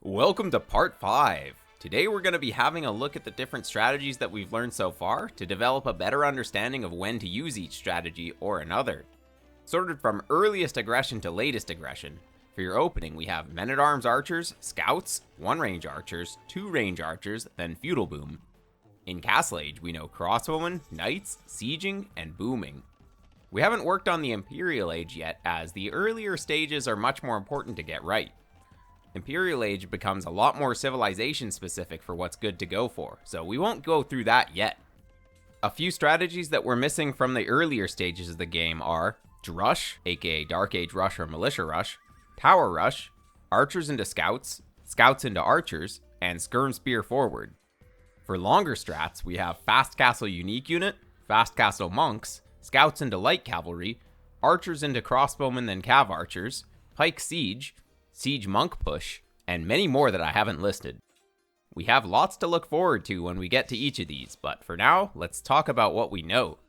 Welcome to part 5. Today we're going to be having a look at the different strategies that we've learned so far to develop a better understanding of when to use each strategy or another. Sorted from earliest aggression to latest aggression. For your opening, we have men-at-arms archers, scouts, 1-range archers, 2-range archers, then feudal boom. In Castle Age, we know crossbowmen, knights, sieging, and booming. We haven't worked on the Imperial Age yet, as the earlier stages are much more important to get right. Imperial Age becomes a lot more civilization specific for what's good to go for, so we won't go through that yet. A few strategies that we're missing from the earlier stages of the game are Drush, aka Dark Age Rush or Militia Rush, Tower Rush, Archers into Scouts, Scouts into Archers, and Skirm Spear Forward. For longer strats, we have Fast Castle Unique Unit, Fast Castle Monks, Scouts into Light Cavalry, Archers into Crossbowmen then Cav Archers, Pike Siege, Siege Monk Push, and many more that I haven't listed. We have lots to look forward to when we get to each of these, but for now, let's talk about what we know.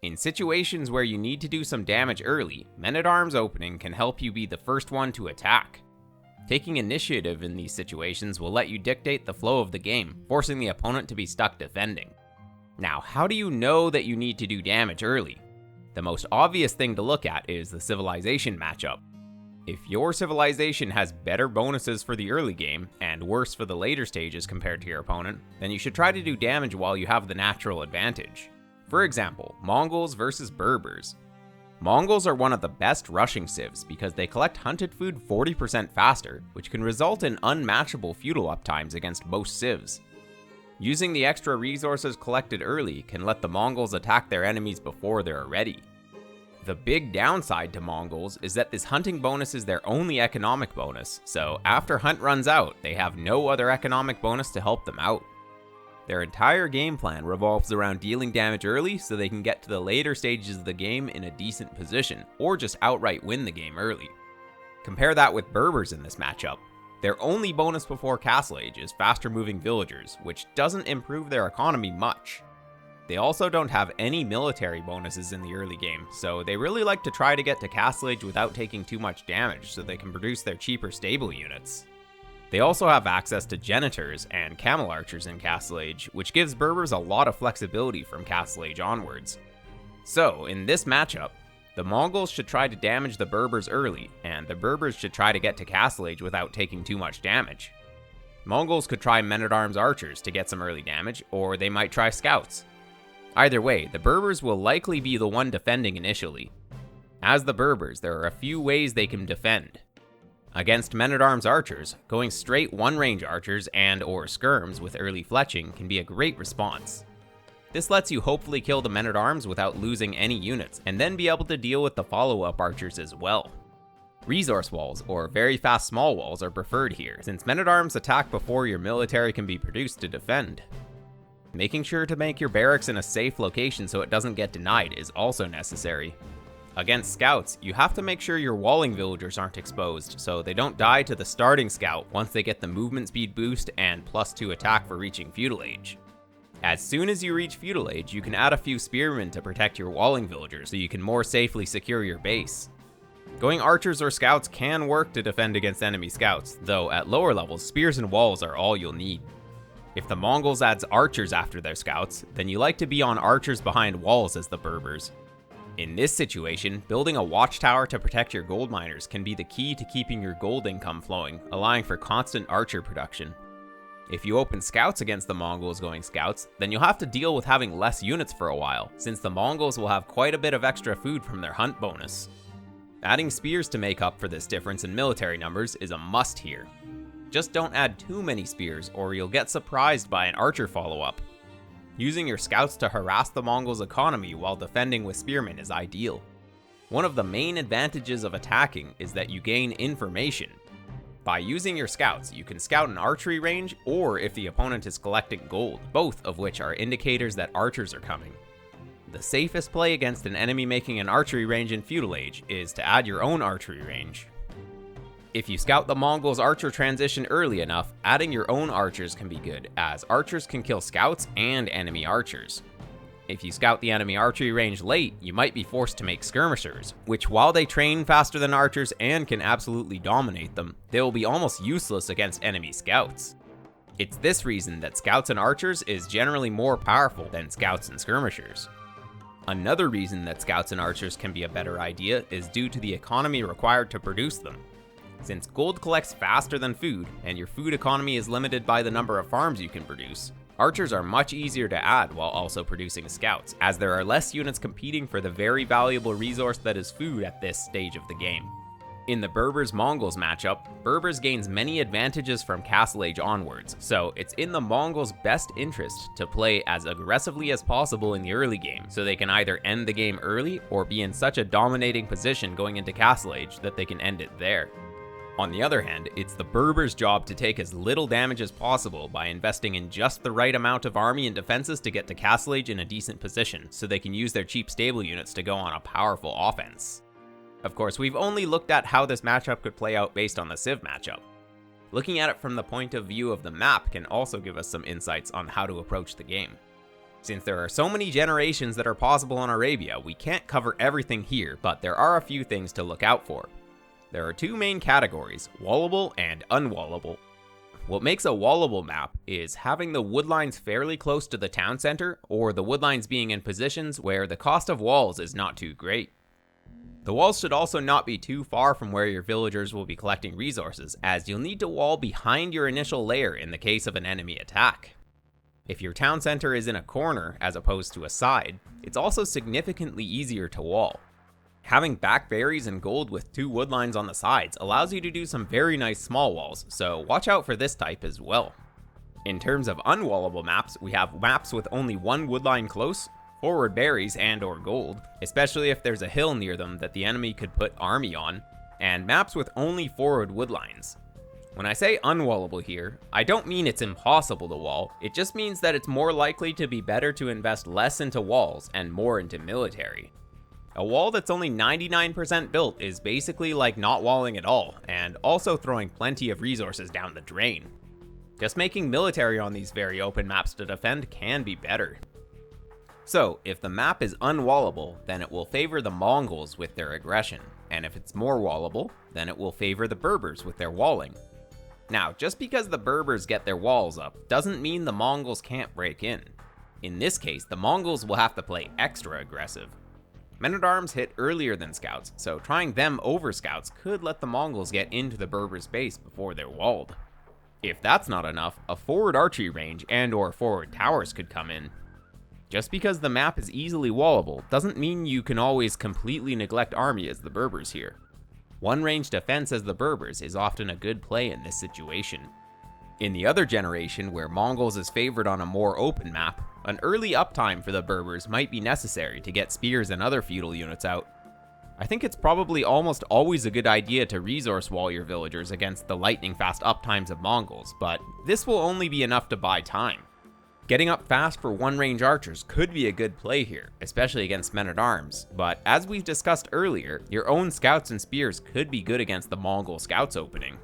In situations where you need to do some damage early, men-at-arms opening can help you be the first one to attack. Taking initiative in these situations will let you dictate the flow of the game, forcing the opponent to be stuck defending. Now, how do you know that you need to do damage early? The most obvious thing to look at is the civilization matchup. If your civilization has better bonuses for the early game, and worse for the later stages compared to your opponent, then you should try to do damage while you have the natural advantage. For example, Mongols versus Berbers. Mongols are one of the best rushing civs because they collect hunted food 40% faster, which can result in unmatchable feudal uptimes against most civs. Using the extra resources collected early can let the Mongols attack their enemies before they're ready. The big downside to Mongols is that this hunting bonus is their only economic bonus, so after hunt runs out, they have no other economic bonus to help them out. Their entire game plan revolves around dealing damage early so they can get to the later stages of the game in a decent position, or just outright win the game early. Compare that with Berbers in this matchup. Their only bonus before Castle Age is faster moving villagers, which doesn't improve their economy much. They also don't have any military bonuses in the early game, so they really like to try to get to Castle Age without taking too much damage so they can produce their cheaper stable units. They also have access to Genitors and Camel Archers in Castle Age, which gives Berbers a lot of flexibility from Castle Age onwards. So, in this matchup, the Mongols should try to damage the Berbers early, and the Berbers should try to get to Castle Age without taking too much damage. Mongols could try Men-at-Arms Archers to get some early damage, or they might try Scouts. Either way, the Berbers will likely be the one defending initially. As the Berbers, there are a few ways they can defend. Against men-at-arms archers, going straight 1-range archers and or skirms with early fletching can be a great response. This lets you hopefully kill the men-at-arms without losing any units, and then be able to deal with the follow-up archers as well. Resource walls, or very fast small walls, are preferred here, since men-at-arms attack before your military can be produced to defend. Making sure to make your barracks in a safe location so it doesn't get denied is also necessary. Against scouts, you have to make sure your walling villagers aren't exposed, so they don't die to the starting scout once they get the movement speed boost and +2 attack for reaching feudal age. As soon as you reach feudal age, you can add a few spearmen to protect your walling villagers so you can more safely secure your base. Going archers or scouts can work to defend against enemy scouts, though at lower levels, spears and walls are all you'll need. If the Mongols adds archers after their scouts, then you like to be on archers behind walls as the Berbers. In this situation, building a watchtower to protect your gold miners can be the key to keeping your gold income flowing, allowing for constant archer production. If you open scouts against the Mongols going scouts, then you'll have to deal with having less units for a while, since the Mongols will have quite a bit of extra food from their hunt bonus. Adding spears to make up for this difference in military numbers is a must here. Just don't add too many spears or you'll get surprised by an archer follow-up. Using your scouts to harass the Mongols' economy while defending with spearmen is ideal. One of the main advantages of attacking is that you gain information. By using your scouts, you can scout an archery range, or if the opponent is collecting gold, both of which are indicators that archers are coming. The safest play against an enemy making an archery range in Feudal Age is to add your own archery range. If you scout the Mongols' archer transition early enough, adding your own archers can be good, as archers can kill scouts and enemy archers. If you scout the enemy archery range late, you might be forced to make skirmishers, which while they train faster than archers and can absolutely dominate them, they will be almost useless against enemy scouts. It's this reason that scouts and archers is generally more powerful than scouts and skirmishers. Another reason that scouts and archers can be a better idea is due to the economy required to produce them. Since gold collects faster than food, and your food economy is limited by the number of farms you can produce, archers are much easier to add while also producing scouts, as there are less units competing for the very valuable resource that is food at this stage of the game. In the Berbers-Mongols matchup, Berbers gains many advantages from Castle Age onwards, so it's in the Mongols' best interest to play as aggressively as possible in the early game, so they can either end the game early or be in such a dominating position going into Castle Age that they can end it there. On the other hand, it's the Berbers' job to take as little damage as possible by investing in just the right amount of army and defenses to get to Castle Age in a decent position, so they can use their cheap stable units to go on a powerful offense. Of course, we've only looked at how this matchup could play out based on the Civ matchup. Looking at it from the point of view of the map can also give us some insights on how to approach the game. Since there are so many generations that are possible on Arabia, we can't cover everything here, but there are a few things to look out for. There are two main categories, wallable and unwallable. What makes a wallable map is having the woodlines fairly close to the town center, or the woodlines being in positions where the cost of walls is not too great. The walls should also not be too far from where your villagers will be collecting resources, as you'll need to wall behind your initial layer in the case of an enemy attack. If your town center is in a corner as opposed to a side, it's also significantly easier to wall. Having back berries and gold with two woodlines on the sides allows you to do some very nice small walls, so watch out for this type as well. In terms of unwallable maps, we have maps with only one woodline close, forward berries and or gold, especially if there's a hill near them that the enemy could put army on, and maps with only forward woodlines. When I say unwallable here, I don't mean it's impossible to wall, it just means that it's more likely to be better to invest less into walls and more into military. A wall that's only 99% built is basically like not walling at all, and also throwing plenty of resources down the drain. Just making military on these very open maps to defend can be better. So, if the map is unwallable, then it will favor the Mongols with their aggression, and if it's more wallable, then it will favor the Berbers with their walling. Now, just because the Berbers get their walls up, doesn't mean the Mongols can't break in. In this case, the Mongols will have to play extra aggressive. Men-at-Arms hit earlier than scouts, so trying them over scouts could let the Mongols get into the Berbers' base before they're walled. If that's not enough, a forward archery range and or forward towers could come in. Just because the map is easily wallable doesn't mean you can always completely neglect army as the Berbers here. One range defense as the Berbers is often a good play in this situation. In the other generation, where Mongols is favored on a more open map, an early uptime for the Berbers might be necessary to get spears and other feudal units out. I think it's probably almost always a good idea to resource wall your villagers against the lightning fast uptimes of Mongols, but this will only be enough to buy time. Getting up fast for one-range archers could be a good play here, especially against men-at-arms, but as we've discussed earlier, your own scouts and spears could be good against the Mongol scouts opening.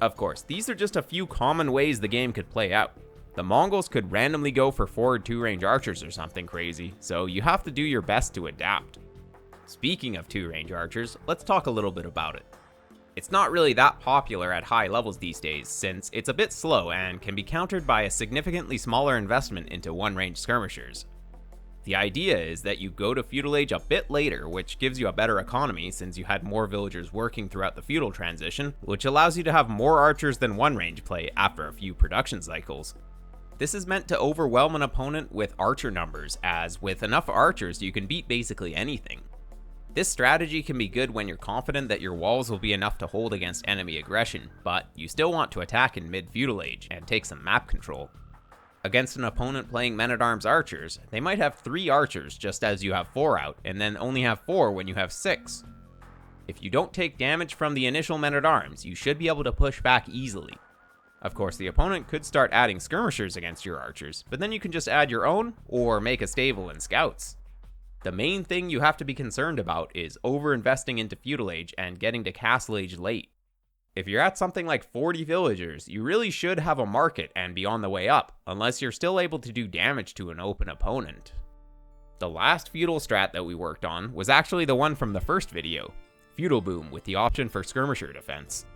Of course, these are just a few common ways the game could play out. The Mongols could randomly go for forward 2-range archers or something crazy, so you have to do your best to adapt. Speaking of 2-range archers, let's talk a little bit about it. It's not really that popular at high levels these days, since it's a bit slow and can be countered by a significantly smaller investment into 1-range skirmishers. The idea is that you go to Feudal Age a bit later, which gives you a better economy since you had more villagers working throughout the feudal transition, which allows you to have more archers than 1-range play after a few production cycles. This is meant to overwhelm an opponent with archer numbers, as with enough archers you can beat basically anything. This strategy can be good when you're confident that your walls will be enough to hold against enemy aggression, but you still want to attack in mid-feudal age and take some map control. Against an opponent playing men-at-arms archers, they might have 3 archers just as you have 4 out, and then only have 4 when you have 6. If you don't take damage from the initial men-at-arms, you should be able to push back easily. Of course, the opponent could start adding skirmishers against your archers, but then you can just add your own, or make a stable and scouts. The main thing you have to be concerned about is over-investing into feudal age and getting to castle age late. If you're at something like 40 villagers, you really should have a market and be on the way up, unless you're still able to do damage to an open opponent. The last feudal strat that we worked on was actually the one from the first video, Feudal Boom with the option for skirmisher defense.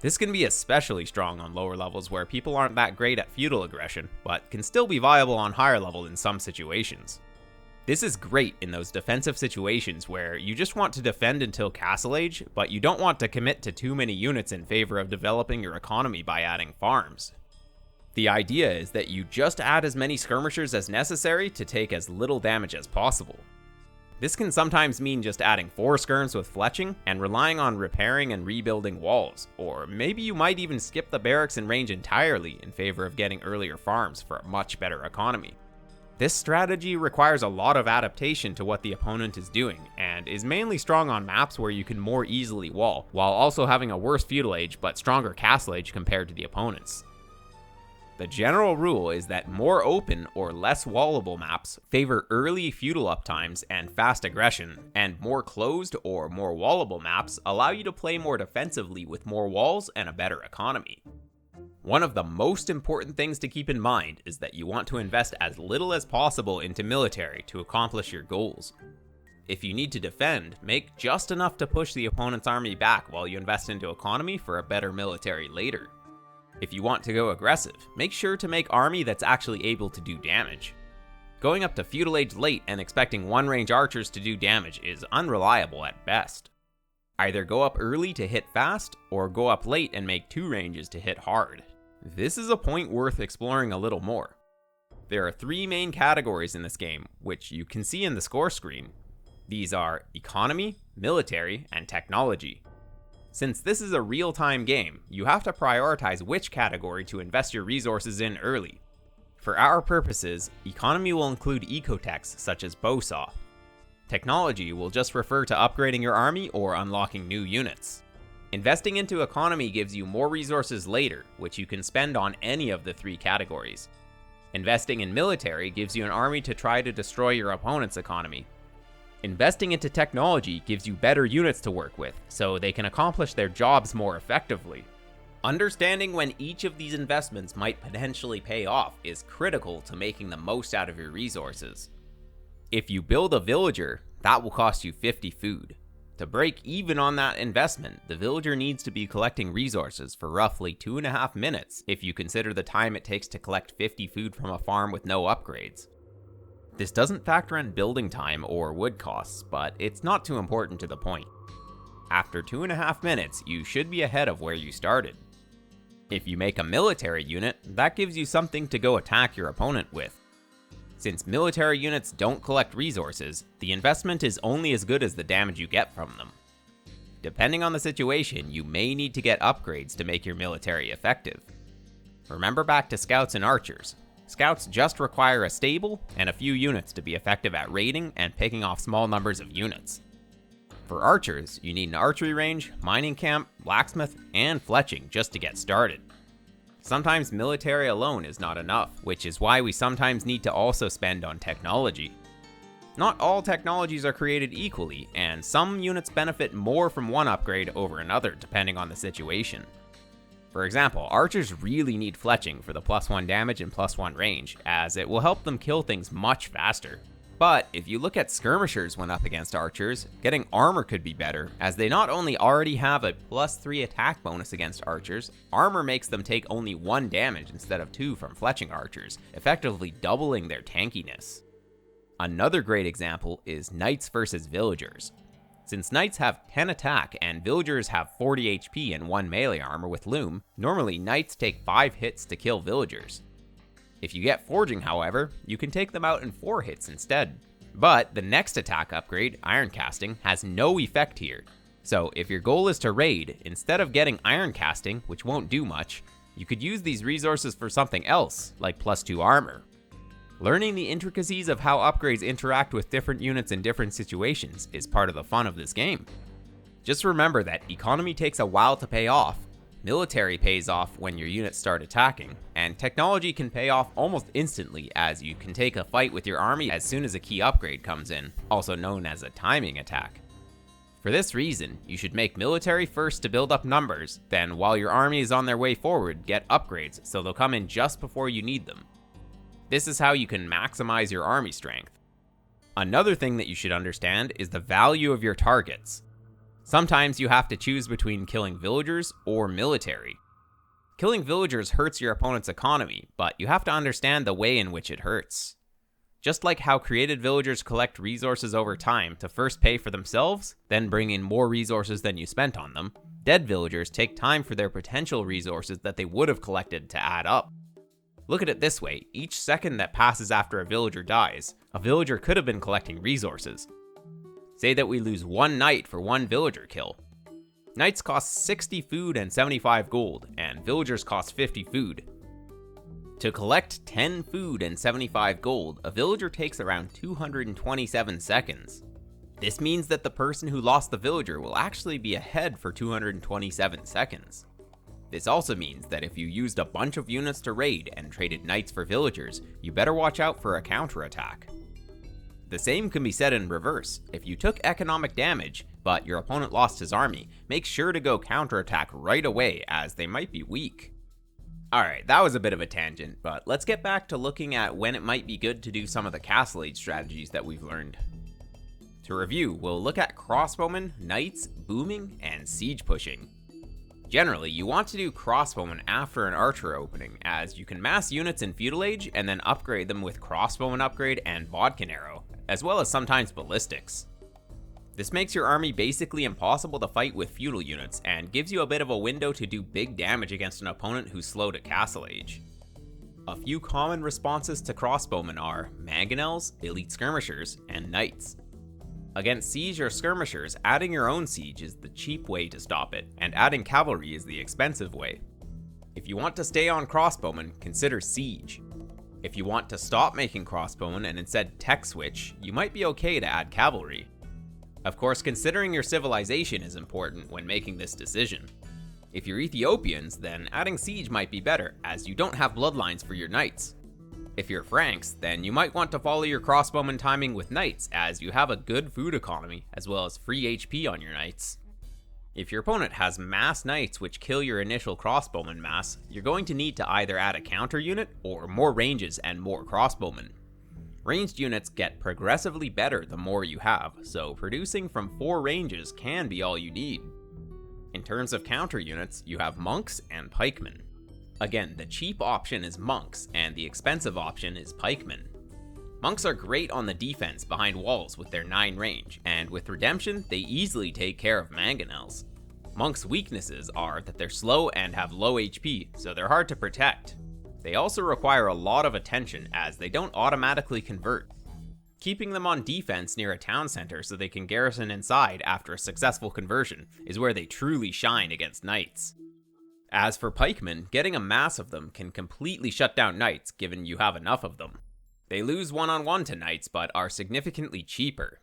This can be especially strong on lower levels where people aren't that great at feudal aggression, but can still be viable on higher level in some situations. This is great in those defensive situations where you just want to defend until castle age, but you don't want to commit to too many units in favor of developing your economy by adding farms. The idea is that you just add as many skirmishers as necessary to take as little damage as possible. This can sometimes mean just adding 4 skirms with fletching and relying on repairing and rebuilding walls, or maybe you might even skip the barracks and range entirely in favor of getting earlier farms for a much better economy. This strategy requires a lot of adaptation to what the opponent is doing, and is mainly strong on maps where you can more easily wall, while also having a worse feudal age but stronger castle age compared to the opponents. The general rule is that more open or less wallable maps favor early feudal uptimes and fast aggression, and more closed or more wallable maps allow you to play more defensively with more walls and a better economy. One of the most important things to keep in mind is that you want to invest as little as possible into military to accomplish your goals. If you need to defend, make just enough to push the opponent's army back while you invest into economy for a better military later. If you want to go aggressive, make sure to make army that's actually able to do damage. Going up to feudal age late and expecting 1-range archers to do damage is unreliable at best. Either go up early to hit fast, or go up late and make 2 ranges to hit hard. This is a point worth exploring a little more. There are 3 main categories in this game, which you can see in the score screen. These are economy, military, and technology. Since this is a real-time game, you have to prioritize which category to invest your resources in early. For our purposes, economy will include ecotechs such as bowsaw. Technology will just refer to upgrading your army or unlocking new units. Investing into economy gives you more resources later, which you can spend on any of the 3 categories. Investing in military gives you an army to try to destroy your opponent's economy. Investing into technology gives you better units to work with, so they can accomplish their jobs more effectively. Understanding when each of these investments might potentially pay off is critical to making the most out of your resources. If you build a villager, that will cost you 50 food. To break even on that investment, the villager needs to be collecting resources for roughly 2.5 minutes if you consider the time it takes to collect 50 food from a farm with no upgrades. This doesn't factor in building time or wood costs, but it's not too important to the point. After 2.5 minutes, you should be ahead of where you started. If you make a military unit, that gives you something to go attack your opponent with. Since military units don't collect resources, the investment is only as good as the damage you get from them. Depending on the situation, you may need to get upgrades to make your military effective. Remember back to scouts and archers. Scouts just require a stable and a few units to be effective at raiding and picking off small numbers of units. For archers, you need an archery range, mining camp, blacksmith, and fletching just to get started. Sometimes military alone is not enough, which is why we sometimes need to also spend on technology. Not all technologies are created equally, and some units benefit more from one upgrade over another depending on the situation. For example, archers really need fletching for the +1 damage and +1 range, as it will help them kill things much faster. But if you look at skirmishers when up against archers, getting armor could be better, as they not only already have a +3 attack bonus against archers, armor makes them take only 1 damage instead of 2 from fletching archers, effectively doubling their tankiness. Another great example is knights versus villagers. Since knights have 10 attack and villagers have 40 HP and 1 melee armor with loom, normally knights take 5 hits to kill villagers. If you get forging, however, you can take them out in 4 hits instead. But the next attack upgrade, iron casting, has no effect here. So if your goal is to raid, instead of getting iron casting, which won't do much, you could use these resources for something else, like +2 armor. Learning the intricacies of how upgrades interact with different units in different situations is part of the fun of this game. Just remember that economy takes a while to pay off, military pays off when your units start attacking, and technology can pay off almost instantly as you can take a fight with your army as soon as a key upgrade comes in, also known as a timing attack. For this reason, you should make military first to build up numbers, then while your army is on their way forward, get upgrades so they'll come in just before you need them. This is how you can maximize your army strength. Another thing that you should understand is the value of your targets. Sometimes you have to choose between killing villagers or military. Killing villagers hurts your opponent's economy, but you have to understand the way in which it hurts. Just like how created villagers collect resources over time to first pay for themselves, then bring in more resources than you spent on them, dead villagers take time for their potential resources that they would have collected to add up. Look at it this way, each second that passes after a villager dies, a villager could have been collecting resources. Say that we lose 1 knight for 1 villager kill. Knights cost 60 food and 75 gold, and villagers cost 50 food. To collect 10 food and 75 gold, a villager takes around 227 seconds. This means that the person who lost the villager will actually be ahead for 227 seconds. This also means that if you used a bunch of units to raid and traded knights for villagers, you better watch out for a counterattack. The same can be said in reverse. If you took economic damage, but your opponent lost his army, make sure to go counterattack right away as they might be weak. Alright, that was a bit of a tangent, but let's get back to looking at when it might be good to do some of the castle age strategies that we've learned. To review, we'll look at crossbowmen, knights, booming, and siege pushing. Generally, you want to do crossbowmen after an archer opening, as you can mass units in feudal age and then upgrade them with crossbowman upgrade and bodkin arrow, as well as sometimes ballistics. This makes your army basically impossible to fight with feudal units, and gives you a bit of a window to do big damage against an opponent who's slow to castle age. A few common responses to crossbowmen are mangonels, elite skirmishers, and knights. Against siege or skirmishers, adding your own siege is the cheap way to stop it, and adding cavalry is the expensive way. If you want to stay on crossbowmen, consider siege. If you want to stop making crossbowmen and instead tech switch, you might be okay to add cavalry. Of course, considering your civilization is important when making this decision. If you're Ethiopians, then adding siege might be better, as you don't have bloodlines for your knights. If you're Franks, then you might want to follow your crossbowman timing with knights, as you have a good food economy, as well as free HP on your knights. If your opponent has mass knights which kill your initial crossbowman mass, you're going to need to either add a counter unit, or more ranges and more crossbowmen. Ranged units get progressively better the more you have, so producing from 4 ranges can be all you need. In terms of counter units, you have monks and pikemen. Again, the cheap option is monks, and the expensive option is pikemen. Monks are great on the defense behind walls with their 9 range, and with redemption, they easily take care of mangonels. Monks' weaknesses are that they're slow and have low HP, so they're hard to protect. They also require a lot of attention as they don't automatically convert. Keeping them on defense near a town center so they can garrison inside after a successful conversion is where they truly shine against knights. As for pikemen, getting a mass of them can completely shut down knights given you have enough of them. They lose one-on-one to knights but are significantly cheaper.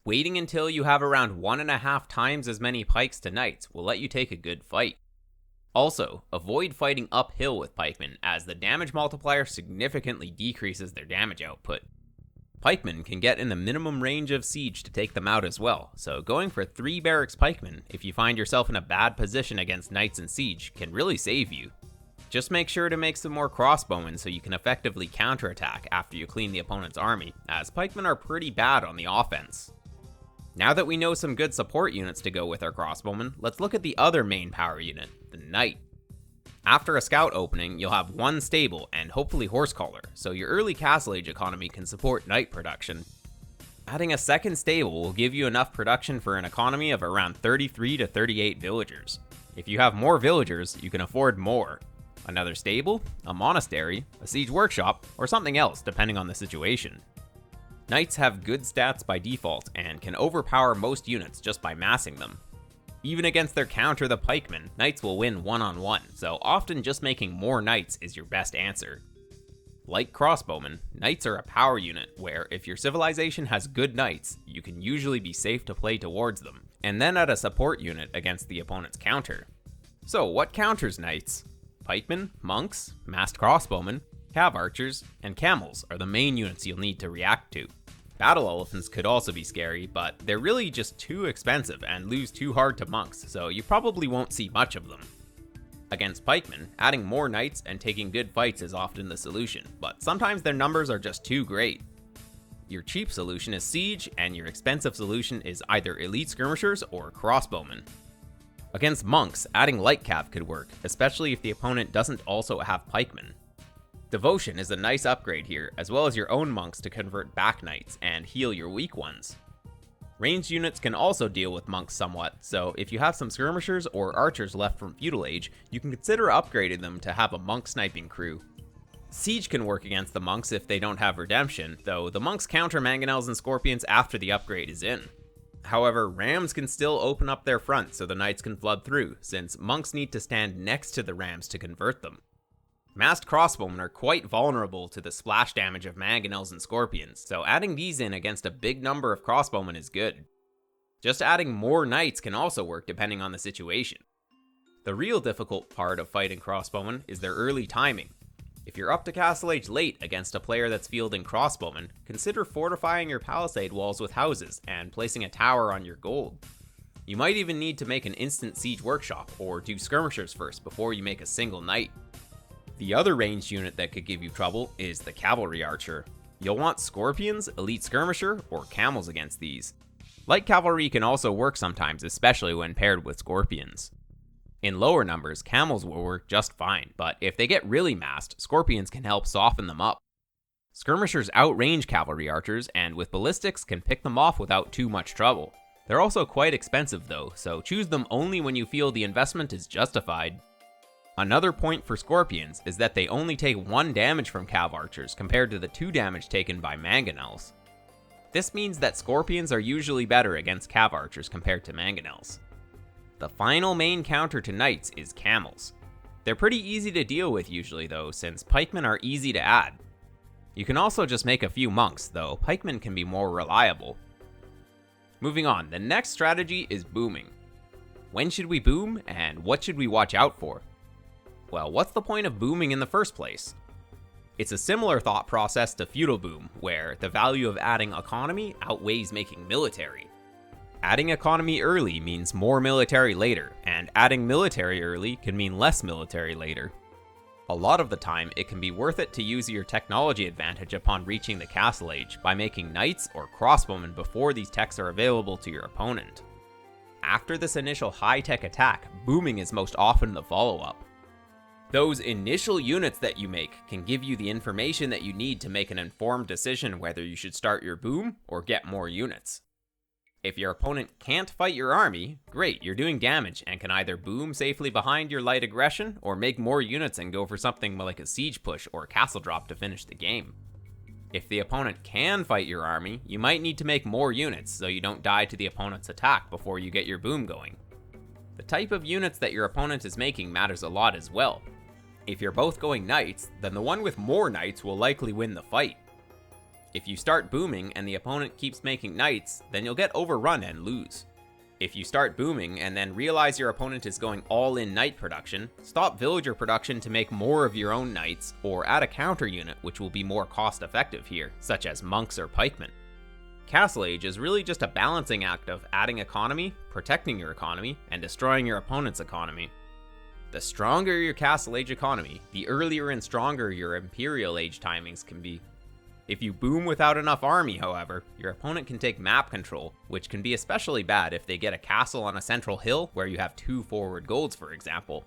Waiting until you have around 1.5 times as many pikes to knights will let you take a good fight. Also, avoid fighting uphill with pikemen as the damage multiplier significantly decreases their damage output. Pikemen can get in the minimum range of siege to take them out as well, so going for 3 barracks pikemen if you find yourself in a bad position against knights in siege can really save you. Just make sure to make some more crossbowmen so you can effectively counterattack after you clean the opponent's army, as pikemen are pretty bad on the offense. Now that we know some good support units to go with our crossbowmen, let's look at the other main power unit, the knight. After a scout opening, you'll have 1 stable and hopefully horse collar, so your early castle age economy can support knight production. Adding a 2nd stable will give you enough production for an economy of around 33 to 38 villagers. If you have more villagers, you can afford more. Another stable, a monastery, a siege workshop, or something else depending on the situation. Knights have good stats by default and can overpower most units just by massing them. Even against their counter the pikemen, knights will win one-on-one, so often just making more knights is your best answer. Like crossbowmen, knights are a power unit where if your civilization has good knights, you can usually be safe to play towards them, and then add a support unit against the opponent's counter. So what counters knights? Pikemen, monks, masked crossbowmen, cav archers, and camels are the main units you'll need to react to. Battle elephants could also be scary, but they're really just too expensive and lose too hard to monks, so you probably won't see much of them. Against pikemen, adding more knights and taking good fights is often the solution, but sometimes their numbers are just too great. Your cheap solution is siege, and your expensive solution is either elite skirmishers or crossbowmen. Against monks, adding light cav could work, especially if the opponent doesn't also have pikemen. Devotion is a nice upgrade here, as well as your own monks to convert back knights and heal your weak ones. Ranged units can also deal with monks somewhat, so if you have some skirmishers or archers left from feudal age, you can consider upgrading them to have a monk sniping crew. Siege can work against the monks if they don't have redemption, though the monks counter mangonels and scorpions after the upgrade is in. However, rams can still open up their front so the knights can flood through, since monks need to stand next to the rams to convert them. Masked crossbowmen are quite vulnerable to the splash damage of mangonels and scorpions, so adding these in against a big number of crossbowmen is good. Just adding more knights can also work depending on the situation. The real difficult part of fighting crossbowmen is their early timing. If you're up to Castle Age late against a player that's fielding crossbowmen, consider fortifying your palisade walls with houses and placing a tower on your gold. You might even need to make an instant siege workshop or do skirmishers first before you make a single knight. The other ranged unit that could give you trouble is the cavalry archer. You'll want scorpions, elite skirmisher, or camels against these. Light cavalry can also work sometimes, especially when paired with scorpions. In lower numbers, camels will work just fine, but if they get really massed, scorpions can help soften them up. Skirmishers outrange cavalry archers, and with ballistics can pick them off without too much trouble. They're also quite expensive though, so choose them only when you feel the investment is justified. Another point for scorpions is that they only take 1 damage from cav archers compared to the 2 damage taken by mangonels. This means that scorpions are usually better against cav archers compared to mangonels. The final main counter to knights is camels. They're pretty easy to deal with usually though, since pikemen are easy to add. You can also just make a few monks, though pikemen can be more reliable. Moving on, the next strategy is booming. When should we boom, and what should we watch out for? Well, what's the point of booming in the first place? It's a similar thought process to feudal boom, where the value of adding economy outweighs making military. Adding economy early means more military later, and adding military early can mean less military later. A lot of the time, it can be worth it to use your technology advantage upon reaching the Castle Age by making knights or crossbowmen before these techs are available to your opponent. After this initial high-tech attack, booming is most often the follow-up. Those initial units that you make can give you the information that you need to make an informed decision whether you should start your boom or get more units. If your opponent can't fight your army, great, you're doing damage and can either boom safely behind your light aggression or make more units and go for something like a siege push or castle drop to finish the game. If the opponent can fight your army, you might need to make more units so you don't die to the opponent's attack before you get your boom going. The type of units that your opponent is making matters a lot as well. If you're both going knights, then the one with more knights will likely win the fight. If you start booming and the opponent keeps making knights, then you'll get overrun and lose. If you start booming and then realize your opponent is going all in knight production, stop villager production to make more of your own knights, or add a counter unit which will be more cost effective here, such as monks or pikemen. Castle Age is really just a balancing act of adding economy, protecting your economy, and destroying your opponent's economy. The stronger your Castle Age economy, the earlier and stronger your Imperial Age timings can be. If you boom without enough army, however, your opponent can take map control, which can be especially bad if they get a castle on a central hill where you have 2 forward golds, for example.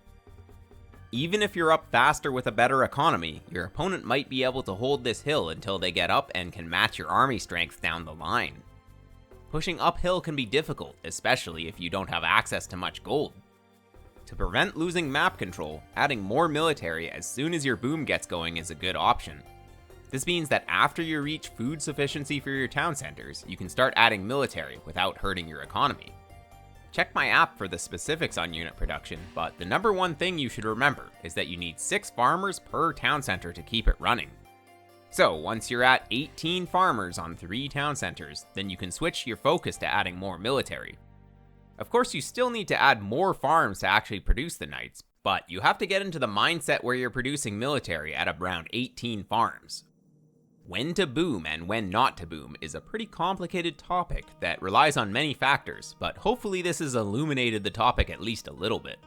Even if you're up faster with a better economy, your opponent might be able to hold this hill until they get up and can match your army strength down the line. Pushing uphill can be difficult, especially if you don't have access to much gold. To prevent losing map control, adding more military as soon as your boom gets going is a good option. This means that after you reach food sufficiency for your town centers, you can start adding military without hurting your economy. Check my app for the specifics on unit production, but the number one thing you should remember is that you need 6 farmers per town center to keep it running. So once you're at 18 farmers on 3 town centers, then you can switch your focus to adding more military. Of course, you still need to add more farms to actually produce the knights, but you have to get into the mindset where you're producing military at around 18 farms. When to boom and when not to boom is a pretty complicated topic that relies on many factors, but hopefully this has illuminated the topic at least a little bit.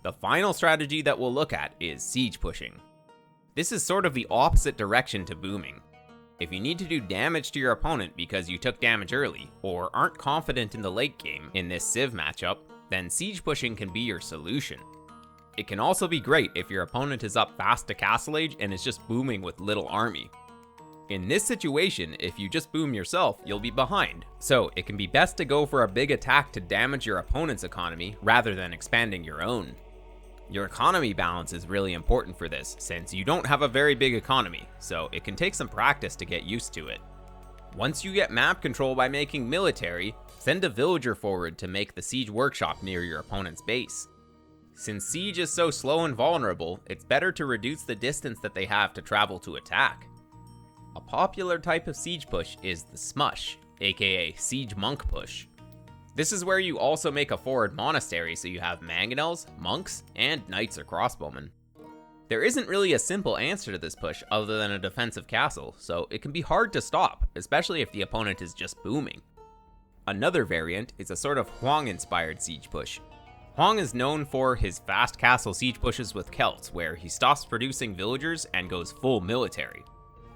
The final strategy that we'll look at is siege pushing. This is sort of the opposite direction to booming. If you need to do damage to your opponent because you took damage early, or aren't confident in the late game in this Civ matchup, then siege pushing can be your solution. It can also be great if your opponent is up fast to Castle Age and is just booming with little army. In this situation, if you just boom yourself, you'll be behind, so it can be best to go for a big attack to damage your opponent's economy rather than expanding your own. Your economy balance is really important for this, since you don't have a very big economy, so it can take some practice to get used to it. Once you get map control by making military, send a villager forward to make the siege workshop near your opponent's base. Since siege is so slow and vulnerable, it's better to reduce the distance that they have to travel to attack. A popular type of siege push is the smush, aka siege monk push. This is where you also make a forward monastery so you have mangonels, monks, and knights or crossbowmen. There isn't really a simple answer to this push other than a defensive castle, so it can be hard to stop, especially if the opponent is just booming. Another variant is a sort of Huang-inspired siege push. Huang is known for his fast castle siege pushes with Celts, where he stops producing villagers and goes full military.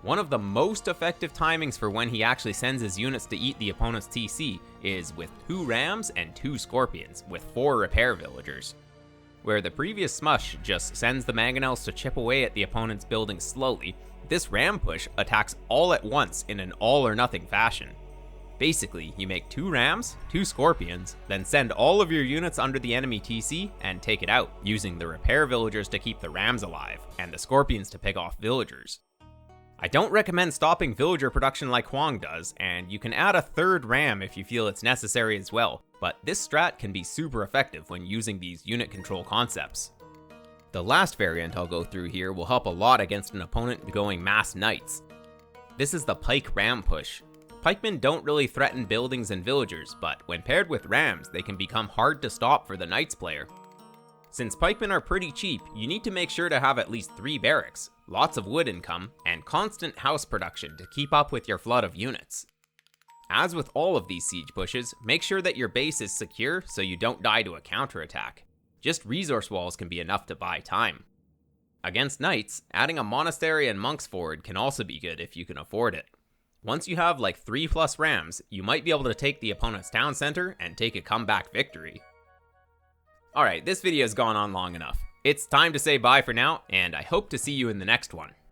One of the most effective timings for when he actually sends his units to eat the opponent's TC is with 2 rams and 2 scorpions, with 4 repair villagers. Where the previous smush just sends the mangonels to chip away at the opponent's buildings slowly, this ram push attacks all at once in an all or nothing fashion. Basically, you make 2 rams, 2 scorpions, then send all of your units under the enemy TC and take it out, using the repair villagers to keep the rams alive, and the scorpions to pick off villagers. I don't recommend stopping villager production like Huang does, and you can add a 3rd ram if you feel it's necessary as well, but this strat can be super effective when using these unit control concepts. The last variant I'll go through here will help a lot against an opponent going mass knights. This is the pike ram push. Pikemen don't really threaten buildings and villagers, but when paired with rams, they can become hard to stop for the knights player. Since pikemen are pretty cheap, you need to make sure to have at least 3 barracks, lots of wood income, and constant house production to keep up with your flood of units. As with all of these siege pushes, make sure that your base is secure so you don't die to a counterattack. Just resource walls can be enough to buy time. Against knights, adding a monastery and monks forward can also be good if you can afford it. Once you have like 3+ rams, you might be able to take the opponent's town center and take a comeback victory. Alright, this video's gone on long enough. It's time to say bye for now, and I hope to see you in the next one.